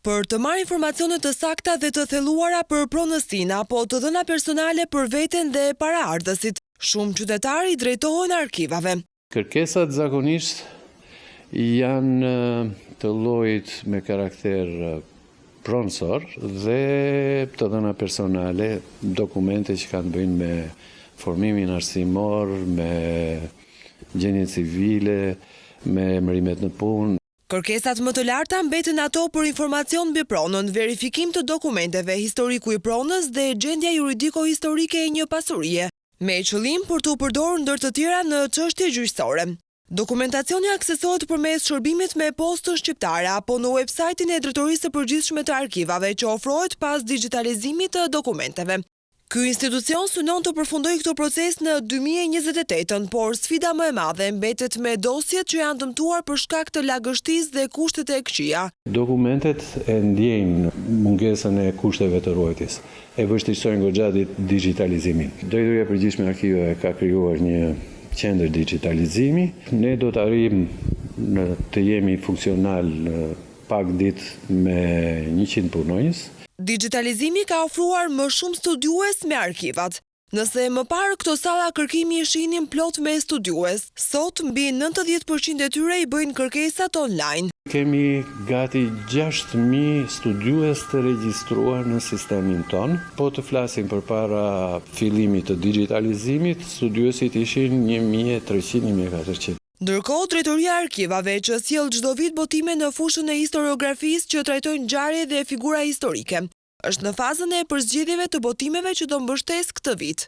për të marrë informacione të sakta dhe të thelluara për pronësin apo të dhëna personale për veten dhe paraardhësit. Shumë qytetarë i drejtohen arkivave. Kërkesat zakonisht janë të llojit me karakter pronësor dhe të dhëna personale, dokumente që kanë bëjnë me formimin arsimor, me gjendjen civile, me emërimet në punë. Kërkesat më të larta mbeten ato për informacion mbi pronën, verifikim të dokumenteve, historiku i pronës dhe gjendja juridiko-historike e një pasurie, me qëllim për të përdorur ndër të tjera në çështje gjyqësore. Dokumentacioni aksesohet përmes shërbimit me postën shqiptare apo në websajtin e Drejtorisë së Përgjithshme të Arkivave që ofrohet pas digitalizimit të dokumenteve. Ky institucion synon të përfundojë këtë proces në 2028, por sfida më e madhe mbetet me dosjet që janë dëmtuar për shkak të lagështisë dhe kushtet e këqija. Dokumentet e ndjejnë mungesën e kushteve të ruajtjes, e vështirësojnë goxha digitalizimin. Drejtoria e Përgjithshme e Arkiveve ka krijuar një qendër digitalizimi. Ne do të arrijmë të jemi funksional në pak ditë me 100 punonjës. Digitalizimi ka ofruar më shumë studiues me arkivat. Nëse më parë këto salla kërkimi ishinin plot me studiues, sot mbi 90% e tyre i bëjnë kërkesat online. Kemi gati 6.000 studiues të regjistruar në sistemin ton. Po të flasim përpara fillimit të digitalizimit, studiuesit ishin 1.300-1.400. Ndërkohë, Drejtoria e Arkivave që sjell çdo vit botime në fushën e historiografisë që trajtojnë ngjarje dhe figura historike, është në fazën e përzgjedhjeve të botimeve që do mbështesë këtë vit.